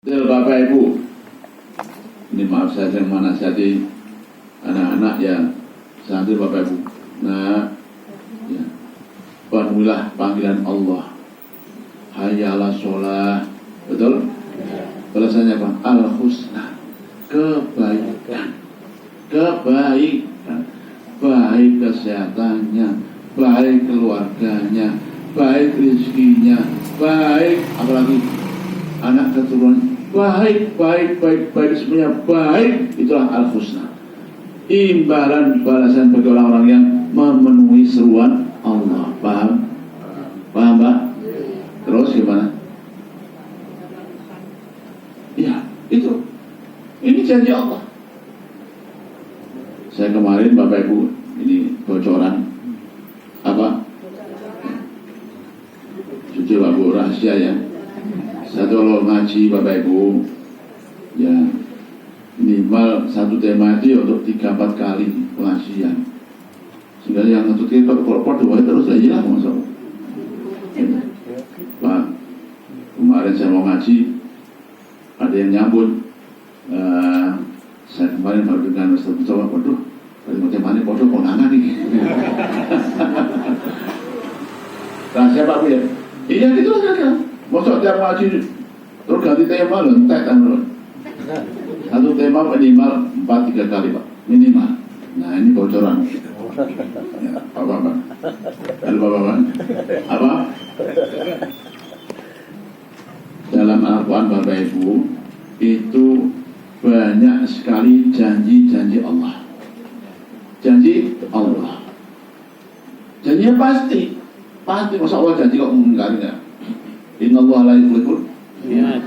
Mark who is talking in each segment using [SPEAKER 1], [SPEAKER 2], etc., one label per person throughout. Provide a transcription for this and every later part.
[SPEAKER 1] Bapak Ibu, ini maaf saya yang menasihati anak-anak ya, santri Bapak Ibu. Nah, ya, penuhilah panggilan Allah. Hayya 'alas sholah, betul? Balasannya apa? Al-husna, kebaikan, baik kesehatannya, baik keluarganya, baik rezekinya, baik apalagi anak keturunan. Baik semuanya baik, itulah al-husna. Imbalan balasan bagi orang-orang yang memenuhi seruan Allah. Paham? Paham, Pak? Terus gimana? Ya, itu. Ini janji Allah. Saya kemarin Bapak Ibu, ini bocoran apa? Jujur Bapak Ibu, rahasia ya. Satu kalau ngaji Bapak Ibu, ya minimal satu tema itu untuk 3-4 kali pengajian. Sehingga yang untuk kita kalau terus aja lah masuk. Pak, kemarin saya mau ngaji, ada yang nyambut. Saya kemarin baru dengan Ustaz Mustafa, waduh, macam mana podo konangan nih. Rahasia Pak Bu ya? Iya gitu kan. Masuk tiap ngaji terus ganti tema loh, entek kan loh. Satu tema minimal 4-3 kali Pak, minimal. Nah ini bocoran. Ya, apa? Apa? Dalam Al-Quran Bapak Ibu itu banyak sekali janji-janji Allah. Janji Allah. Janjinya pasti. Masa Allah janji kok mengingkarinya. Innallaha la yukhliful mi'ad.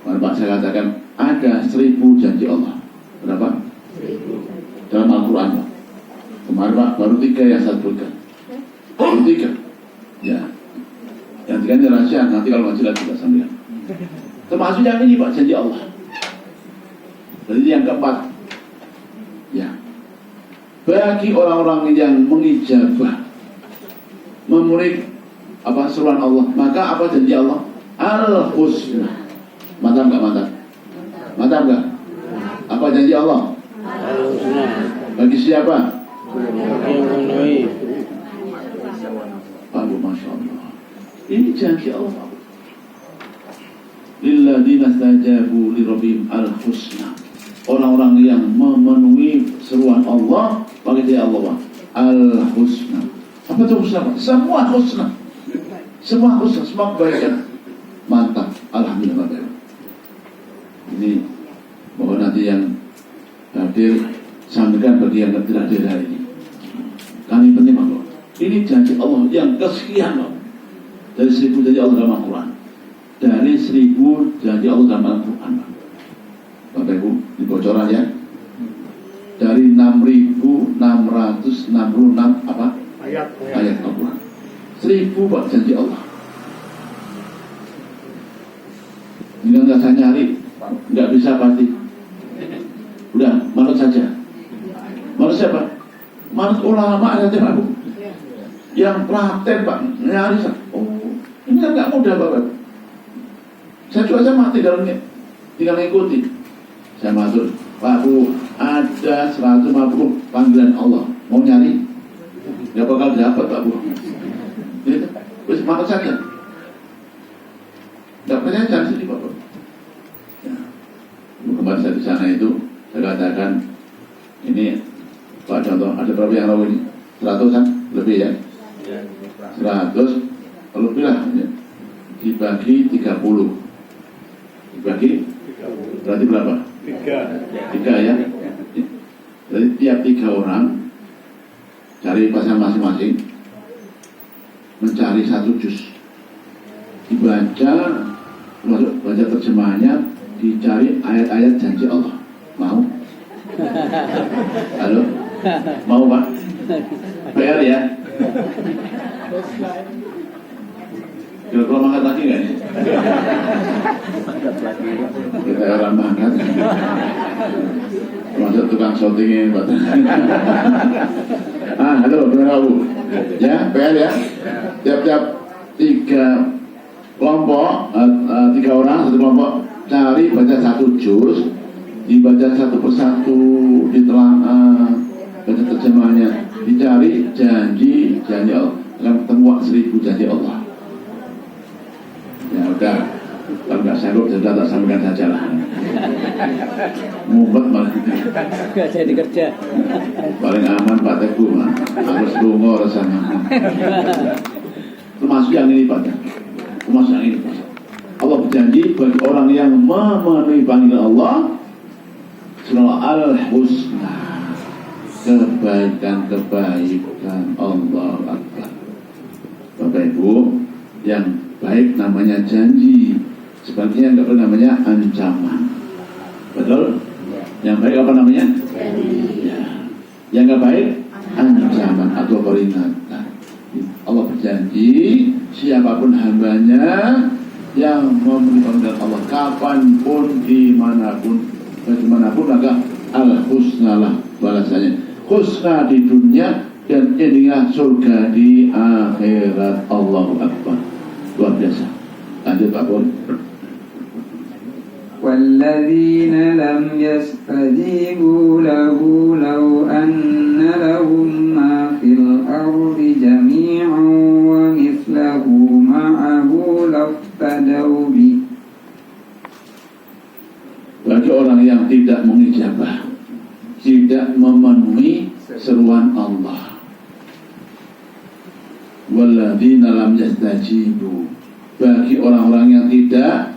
[SPEAKER 1] Pak saya katakan ada 1000 janji Allah. Berapa? 1000. Dalam Al-Quran Pak. Kemarin Pak baru 3 yang saya sebutkan. Baru 3. Ya. Yang 3 ini rahasia. Nanti kalau ngaji lagi kita sambil. Termasuk yang ini Pak, janji Allah. Jadi yang keempat. Ya. Bagi orang-orang yang mengijabah, memenuhi apa seruan Allah, maka apa janji Allah? Al-husna. Mantap nggak? Mantap nggak? Apa janji Allah? Al-husna. Bagi siapa? Pak Bu, Masya Allah. Ini janji Allah Pak Bu. Lilladzina stajabu lirabbihim al-husna. Orang-orang yang memenuhi seruan Allah, bagi dia Allah Pak. Al-husna. Apa itu husna Pak? Semua husna. Semua husna, semua kebaikan. Mantap, alhamdulillah Bapak. Ini mohon nanti yang hadir sampaikan bagi yang tidak hadir hari ini. Kami penting Bapak. Ini janji Allah yang kesekian Bapak. Dari 1000 janji Allah dalam Al-Quran. Dari 1000 janji Allah dalam Al-Quran Bapak Ibu, di bocoran ya. Dari 6.666 apa? Ayat Al-Quran. 1000 Pak janji Allah. Ini nggak saya nyari, nggak bisa pasti. Udah, manut saja. Manut siapa? Manut ulama saja Pak Bu. Yang praktek Pak, nyari. Oh, ini kan nggak mudah Bapak. Saya juga sama tinggal ngikuti. Saya masuk, Pak Bu, ada 150 panggilan Allah. Mau nyari? Nggak bakal dapat Pak Bu. Gitu. Terus makan saja. Tidak percaya jangan sedih Bapak. Ya. Kemarin saya di sana itu saya katakan ini Pak contoh ada berapa yang rawu ini? 100-an lebih ya? 100 lebih lah ya. Dibagi 30. Dibagi 30. Berarti berapa? 3 ya. Jadi tiap 3 orang cari pasal masing-masing, mencari 1 juz, dibaca, baca terjemahannya, dicari ayat-ayat janji Allah. Mau? Halo? Mau Pak? PR ya? Kira-kira mangkat lagi nggak nih? Kita orang mangkat. Masuk tukang shootingnya Pak. Halo, berapa Bu? Ya, PR ya? Tiap-tiap 3 kelompok, 3 orang, 1 kelompok cari baca satu juz, dibaca satu persatu, ditelaah, baca terjemahnya, dicari janji Allah, akan ketemu 1000 janji Allah. Ya udah, kalau nggak sanggup sudah tak sampaikan saja lah. Ngumpet malah
[SPEAKER 2] nggak jadi kerja.
[SPEAKER 1] paling aman Pak Teguh mah harus lungo rasanya. Termasuk yang ini Pak, termasuk yang ini Pak. Allah berjanji bagi orang yang memenuhi panggilan Allah, surah Al-Husna, kebaikan Allah Akbar. Bapak Ibu, yang baik namanya janji, sebaliknya nggak pernah namanya ancaman. Betul? Yang baik apa namanya? Janji. Ya. Yang nggak baik ancaman atau peringatan. Allah berjanji siapapun hambanya yang memenuhi panggilan Allah kapanpun, dimanapun, bagaimanapun, maka al-husna lah balasannya. Husna di dunia dan inilah surga di akhirat. Allahu Akbar. Luar biasa. Lanjut Pak Pur.
[SPEAKER 3] والذين لم يستجيبوا له لو أن لهم ما في الأرض جميعا ومثله معه لافتدوا به.
[SPEAKER 1] Bagi orang yang tidak mengijabah, tidak memenuhi seruan Allah, walladzina lam yastajibu, bagi orang-orang yang tidak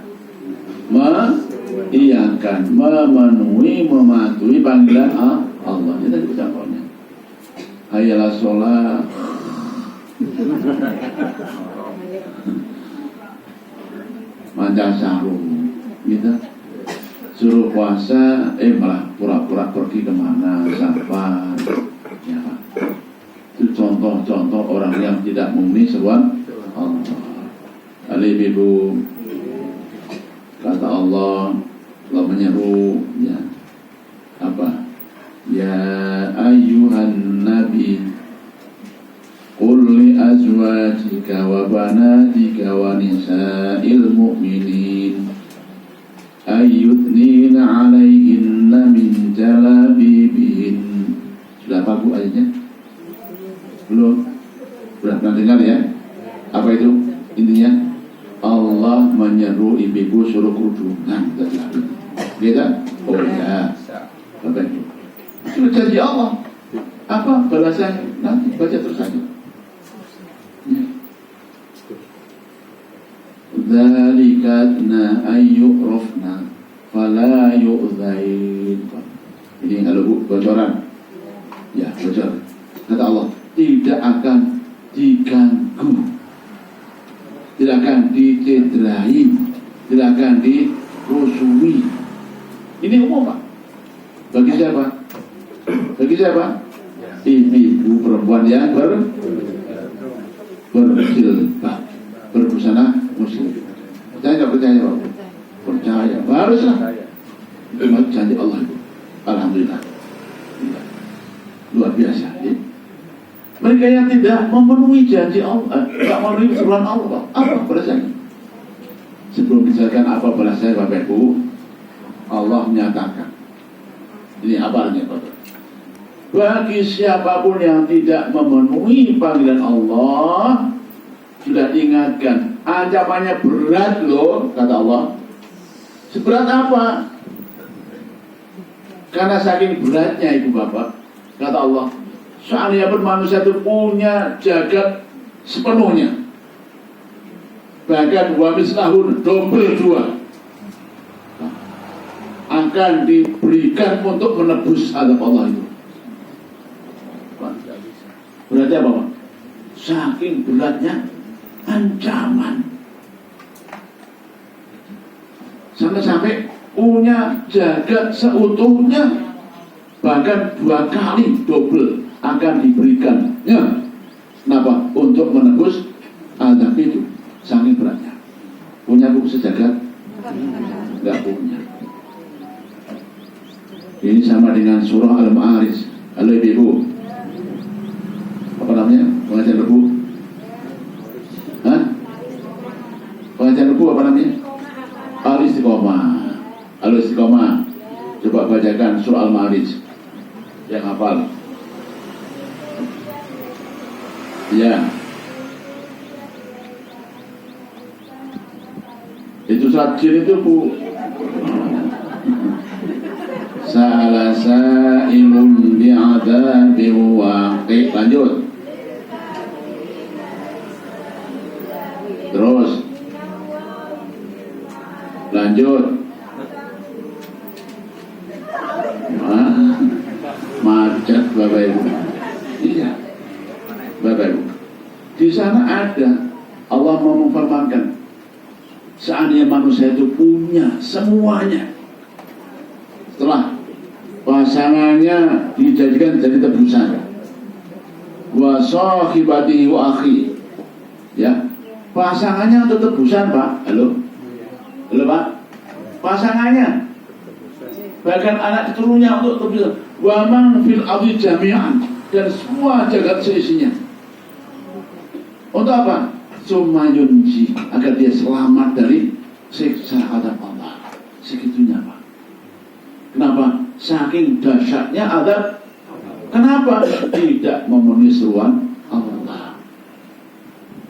[SPEAKER 1] mengiyakan, memenuhi, mematuhi panggilan Allah. Ini tadi ucapannya. Hayalah sholat, manjang sarung, gitu. Suruh puasa, malah pura-pura pergi kemana, safar. Ya, itu contoh-contoh orang yang tidak memenuhi seruan Allah. Alif ibu, kata Allah menyeru, ya, apa? Ya ayyuhan nabi, qul li azwajika wa banatika wa nisa'il mu'minin ayyudnina alaihinna min jalabibihin. Sudah apa Bu ayatnya? Belum? Sudah pernah dengar ya? Apa itu intinya? Allah menyeru ibu-ibu suruh kerudungan. Gitu? Oh ya. Bapak Ibu, itu janji Allah. Apa balasannya? Nanti baca terus saja. Dzalikatna ayyurafna fala yu'zain. Ini kalau Bu bocoran. Ya, bocor. Kata Allah, tidak akan diganggu, tidak akan dicederai, tidak akan dirusui. Ini umum Pak. Bagi siapa? Bagi siapa? Ibu-ibu perempuan yang berjilbab, berbusana muslim. Percaya nggak percaya Pak? Percaya. Haruslah. Itu janji Allah itu. Alhamdulillah. Luar biasa. Ya. Mereka yang tidak memenuhi janji Allah, tidak memenuhi seruan Allah, apa balasannya? Sebelum dijelaskan apa balasannya Bapak Ibu, Allah menyatakan, ini apa artinya Bapak? Bagi siapapun yang tidak memenuhi panggilan Allah, sudah diingatkan, ancamannya berat loh, kata Allah. Seberat apa? Karena saking beratnya Ibu Bapak, kata Allah, seandainya pun manusia itu punya jagat sepenuhnya, bahkan wa mislahun, double 2, akan diberikan untuk menebus azab Allah itu. Berarti apa Pak? Saking beratnya ancaman, sampai-sampai punya jagat seutuhnya, bahkan 2 kali double akan diberikannya. Kenapa? Untuk menebus azab itu. Saking beratnya. Punya buku sejagat? Enggak punya. Ini sama dengan surah Al-Ma'arij. Halo ibu, apa namanya? Pengajian Rebu? Hah? Pengajian Rebu apa namanya? Al-Istiqomah. Halo istiqomah. Coba bacakan surah Al-Ma'arij. Yang hafal. Ya. Itu surat jin itu Bu. Sa'ala sa'ilun bi'adabin waqi'. Lanjut. Terus. Lanjut. Macet Bapak Ibu. Iya. Bapak Ibu. Di sana ada Allah mau memfirmankan, seandainya manusia itu punya semuanya, setelah pasangannya dijadikan jadi tebusan, wa sahibatihi wa akhi, ya, pasangannya untuk tebusan Pak. Halo Pak, pasangannya, bahkan anak keturunannya untuk tebusan, wa man fil ardi jami'an, dan semua jagat seisinya. Untuk apa? Sumayunji, agar dia selamat dari siksa azab Allah. Segitunya Pak. Kenapa? Saking dahsyatnya azab. Kenapa? Tidak memenuhi seruan Allah.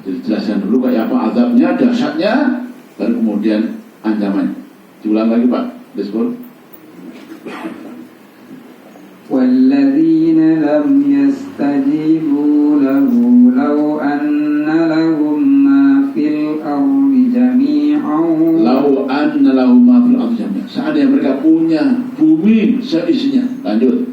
[SPEAKER 1] Jadi jelaskan dulu kayak apa azabnya, dahsyatnya, baru kemudian ancamannya. Diulang lagi Pak. Disebut.
[SPEAKER 3] والذين لم يستجيبوا له لو أن لهم ما في الأرض جميعا
[SPEAKER 1] Lau anna lahum ma fil ardi jami'an. Seandainya mereka punya bumi seisinya. Lanjut.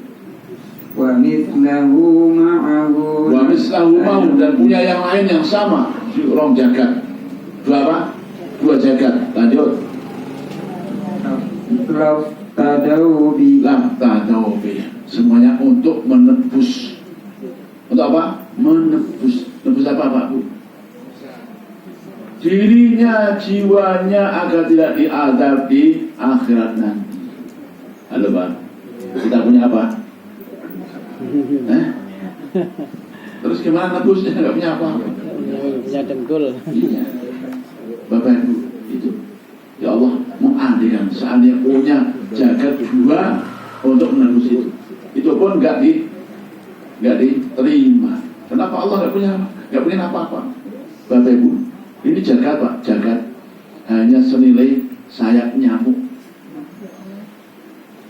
[SPEAKER 3] ومثله معه
[SPEAKER 1] Wa mislahu mau, dan punya yang lain yang sama di rong jagat. Dua apa? Dua jagat. Lanjut.
[SPEAKER 3] تدعوا به
[SPEAKER 1] Lam tadau bi. Semuanya untuk menebus. Untuk apa? Menebus. Menebus apa Pak Bu? Dirinya, jiwanya agar tidak diazab di akhirat nanti. Halo Pak. Kita punya apa? Terus gimana nebusnya? Gak punya apa-apa.
[SPEAKER 2] Punya dengkul.
[SPEAKER 1] Iya. Bapak Ibu, itu ya Allah mengandaikan seandainya punya jagat dua untuk menebus itu pun nggak diterima. Kenapa Allah nggak punya apa-apa? Bapak Ibu, ini jagat Pak, jagat hanya senilai sayap nyamuk.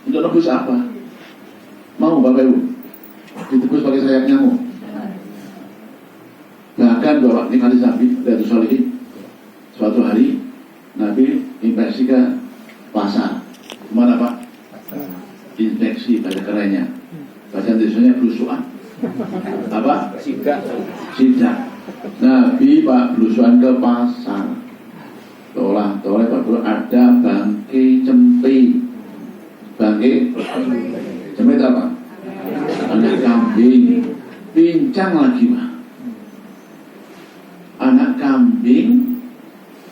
[SPEAKER 1] Untuk nebus apa? Mau Bapak Ibu ditebus pakai sayap nyamuk? Bahkan Bapak ini kali Nabi Riyadhus Shalihin, suatu hari Nabi inspeksi ke pasar. Kemana Pak? Inspeksi, bahasa kerennya. Bahasa Indonesianya belusuan. Apa? Sidak. Nabi Pak belusuan ke pasar. Toleh Pak Bro, ada bangkai cempe. Bangkai cempe itu apa? Anak kambing. Pincang lagi Pak. Anak kambing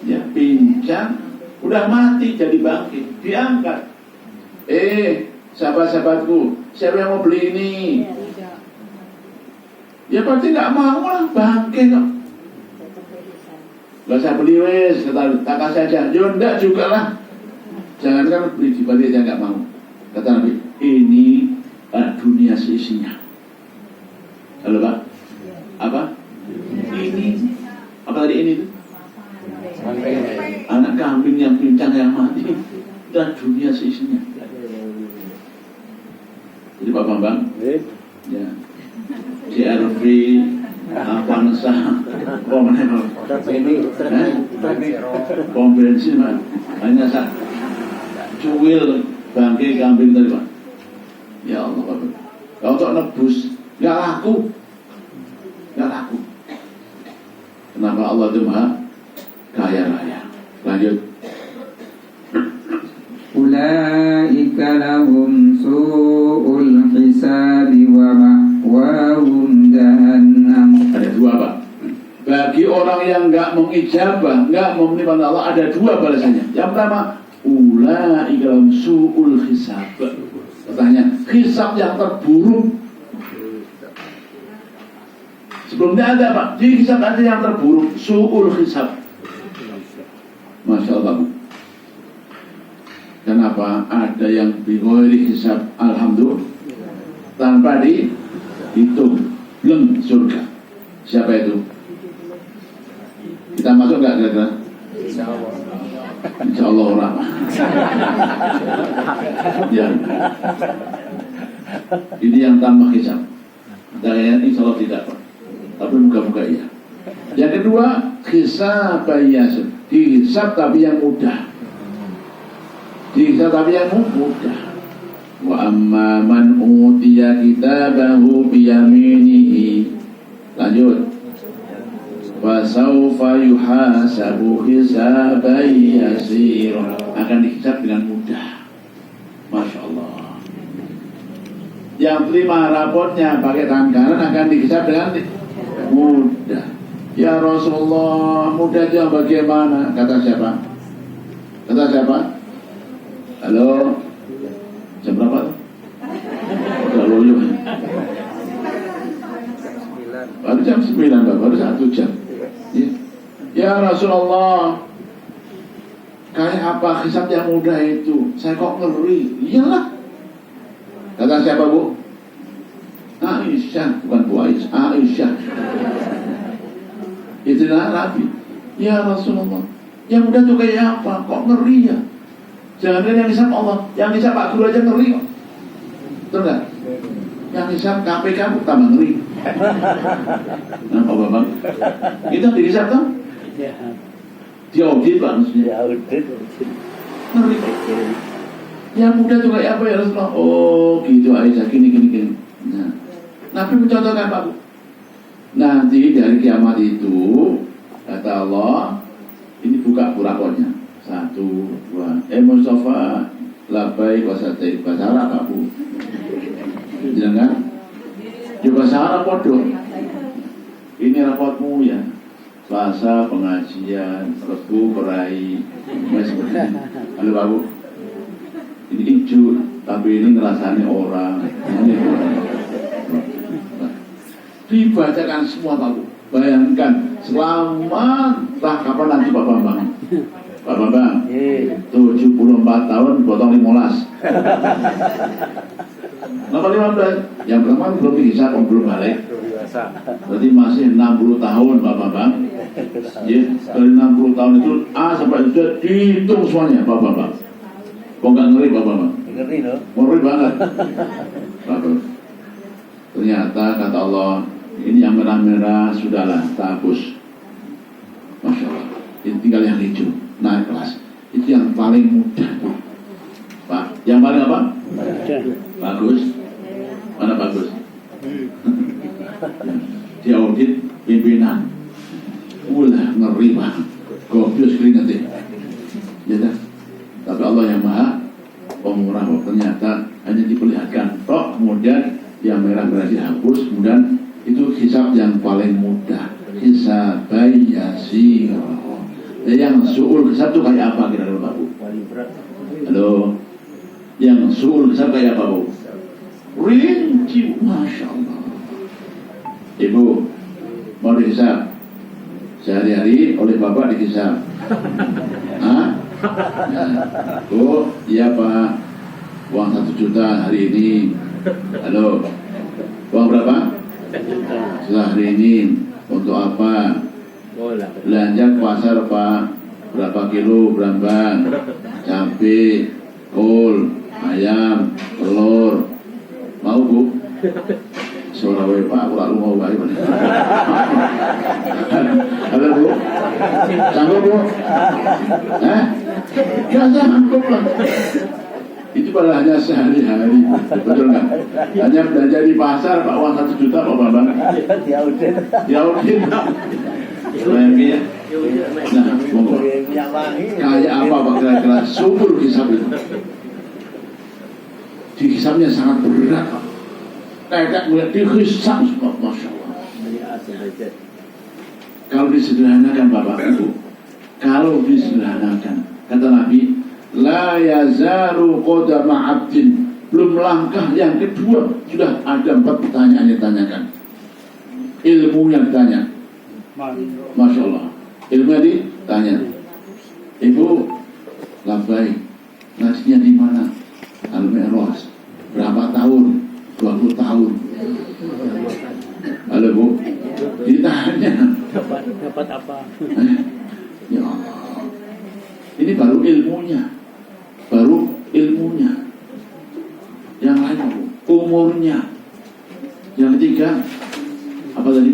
[SPEAKER 1] ya pincang, udah mati jadi bangkai, diangkat. Sahabat-sahabatku, siapa yang mau beli ini? Ya pasti nggak mau lah, bangkai kok. Gak usah beli wes, kata kakak saja. Yo enggak juga lah. Jangan kan beli di balik aja nggak mau. Kata Nabi, ini dunia seisinya. Halo Pak, apa? Ini apa tadi ini tuh? Anak kambing yang pincang yang mati dan dunia seisinya. Jadi Pak Bambang, ya, CRV, Avanza, pom bensin Pak, hanya cuil bangkai kambing tadi Pak. Ya Allah Pak, kalau untuk nebus nggak laku. Kenapa Allah itu Maha kaya raya? Lanjut.
[SPEAKER 3] Ulaika lahum su'ul hisabi wa ma'wahum jahannam.
[SPEAKER 1] Ada dua Pak. Bagi orang yang nggak mengijabah, nggak memenuhi perintah Allah, ada dua balasannya. Yang pertama, ulaika lahum su'ul hisab. Pertanyaan, hisab yang terburuk. Sebelumnya ada Pak, di hisab ada yang terburuk, su'ul hisab. Masya Allah Bu. Kenapa? Ada yang bighairi hisab, alhamdulillah, tanpa dihitung, belum surga. Siapa itu? Kita masuk nggak kira-kira? Insya Allah orang. Ya. Ini yang tanpa hisab. Dan insya Allah tidak, Pak. Tapi muka-muka iya. Yang kedua, hisab yasin. Dihisab tapi yang mudah. Dihisab tapi yang mudah. Wa amma man utiya kitabahu biyaminihi. Lanjut. Wa sawfa yuhasabu hisaban yasira. Akan dihisab dengan mudah. Masya Allah. Yang terima raportnya pakai tangan kanan akan dihisab dengan mudah. Ya Rasulullah, mudahnya bagaimana? Kata siapa? Kata siapa? Halo? Jam berapa? Udah loyo. Baru jam 9, Pak. Baru 1 jam. Ya Rasulullah, kayak apa hisab yang mudah itu? Saya kok ngeri. Iyalah. Kata siapa, Bu? Aisyah, bukan Bu Aisyah. Aisyah. Itulah Nabi. Ya Rasulullah, yang mudah itu kayak apa? Kok ngeri ya? Jangan yang hisab Allah, yang hisab Pak Guru aja ngeri kok. Betul nggak? Yang hisab KPK tambah ngeri. Nah, Pak Bambang, kita dihisab kan? Diaudit Pak maksudnya. Ngeri. Yang mudah itu kayak apa ya Rasulullah? Oh gitu Aisyah, gini. Nah, Nabi mencontohkan Pak Bu. Nanti dari kiamat itu, kata Allah, ini buka burakonnya. 1, 2. Mustafa, labai kuasate bahasa Arab Pak Bu. Jangan. Juga bahasa Arab bodoh. Ini rapotmu ya. Selasa pengajian, Rebu berai, halo Pak Bu. Ini hijau, tapi ini ngerasanya orang. Ini dibacakan semua Pak Bu. Bayangkan selama kapan nanti Pak Bambang? Pak Bambang 74 tahun potong 15. Kenapa 15? Yang pertama belum dihisab, belum balik. Berarti masih 60 tahun Pak Bambang. Ya, dari 60 tahun itu A sampai Z dihitung semuanya Pak Bambang. Kok nggak ngeri Pak Bambang?
[SPEAKER 2] Ngeri loh.
[SPEAKER 1] Ngeri banget. Ternyata kata Allah, ini yang merah-merah sudahlah, tak hapus. Masya Allah. Ini tinggal yang hijau, naik kelas. Itu yang paling mudah tuh, Pak. Yang paling apa? Bagus. Mana bagus? Dia audit pimpinan. Ulah ngeri banget. Gobius keringet ya. Ya. Tapi Allah yang Maha Pemurah. Ternyata hanya diperlihatkan. Kemudian yang merah-merah dihapus, kemudian itu hisab yang paling mudah, hisab yasir. Yang su'ul hisab itu kayak apa kira-kira Pak Bu? Halo, yang su'ul hisab kayak apa Bu? Rinci, Masya Allah. Ibu mau dihisab sehari-hari oleh Bapak dihisab. Hah? Bu, iya Pak, uang 1 juta hari ini. Halo, uang berapa? Setelah hari ini untuk apa? Belanja ke pasar Pak. Berapa kilo berambang, cabai, kol, ayam, telur. Mau Bu? Surawe Pak, aku mau baik. Halo Bu, sanggup Bu? Ya sanggup lah. Itu pada hanya sehari-hari, betul nggak? Hanya belanja di pasar Pak, uang 1 juta Pak Bambang. Diaudit. Bayangin ya. Nah, monggo. Kayak apa Pak kira-kira sumber hisab itu? Dihisabnya sangat berat Pak. Kayak melihat dihisab semua, Masya Allah. Kalau disederhanakan Bapak Ibu, kalau disederhanakan, kata Nabi, la yazaru qadama 'abdin, belum langkah yang kedua sudah ada 4 pertanyaan yang ditanyakan. Ilmu yang ditanya, Masya Allah, ilmu yang ditanya. Ibu, labai, ngajinya di mana? Al-Mi'raj. Berapa tahun? 20 tahun. Halo Bu, ditanya.
[SPEAKER 2] Dapat apa?
[SPEAKER 1] Ya Allah. Ini baru ilmunya. Yang lain Bu, umurnya. Yang ketiga, apa tadi?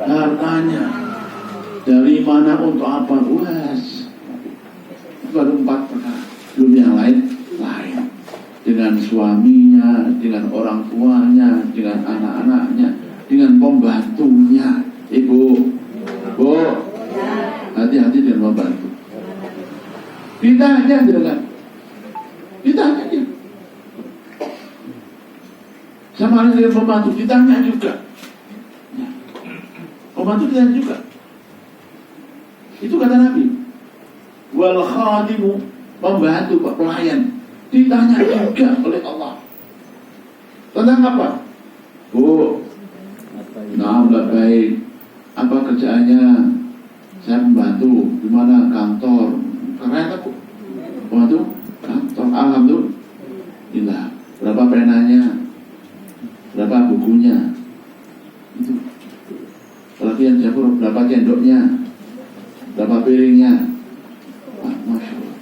[SPEAKER 1] Hartanya. Dari mana untuk apa? Wes. Baru 4 perkara. Belum yang lain. Dengan suaminya, dengan orang tuanya, dengan anak-anaknya, dengan pembantunya. Ibu, Bu, hati-hati dengan pembantu. Ditanya dengan, ditanya dia. Sama dengan pembantu, ditanya juga. Ya. Pembantu ditanya juga. Itu kata Nabi. Wal khadimu, pembantu, pelayan. Ditanya juga oleh Allah. Tentang apa? Bu, nah baik. Apa kerjaannya? Saya membantu. Di mana? Kantor. Keren aku. Pembantu? Kantor. Alhamdulillah. Berapa penanya? Berapa bukunya? Itu. Lagi yang dapur, berapa sendoknya? Berapa piringnya? Masya Allah.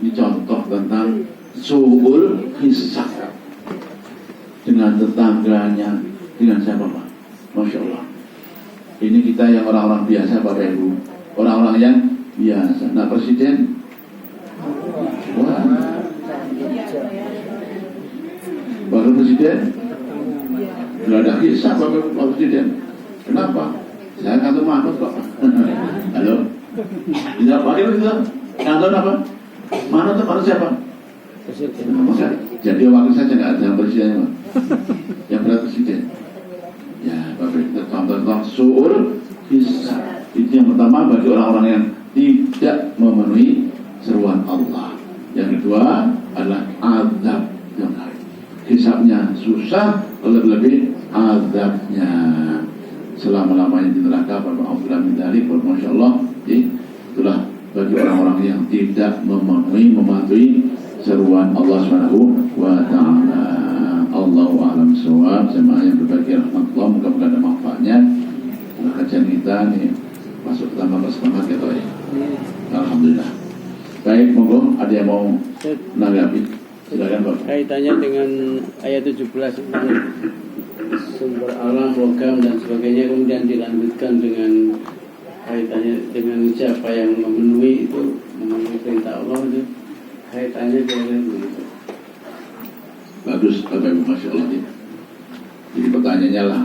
[SPEAKER 1] Ini contoh tentang su'ul hisab dengan tetangganya, dengan siapa Pak? Masya Allah. Ini kita yang orang-orang biasa Bapak Ibu, orang-orang yang biasa. Nah presiden, wah, Bapak Presiden, sudah ada hisab Bapak Presiden. Kenapa? Saya kantor Mahmud kok. Halo, tidak pakai itu kantor apa? Mana tuh manusia siapa? Masa jadi wakil saja nggak ada presidennya Pak. Yang berat presiden. Ya Bapak kita contoh su'ul hisab. Itu yang pertama bagi orang-orang yang tidak memenuhi seruan Allah. Yang kedua adalah azab yang lain. Hisabnya susah, lebih-lebih azabnya selama-lamanya di neraka. Alhamdulillah min dzalik, masya Allah. Itulah bagi orang-orang yang tidak mematuhi seruan Allah Subhanahu wa taala. Allahu a'lam bishawab. Jemaah yang berbagi rahmatullah, mudah-mudahan ada manfaatnya. Kajian kita nih masuk ke tambah semangat ya toh ya. Alhamdulillah. Baik, monggo ada yang mau menanggapi. Silakan Pak.
[SPEAKER 2] Kaitannya dengan ayat 17 sumber alam, logam dan sebagainya, kemudian dilanjutkan dengan kaitannya dengan siapa yang memenuhi perintah Allah itu, kaitannya dengan itu.
[SPEAKER 1] Bagus Bapak Ibu, masya Allah. Jadi pertanyaannya lah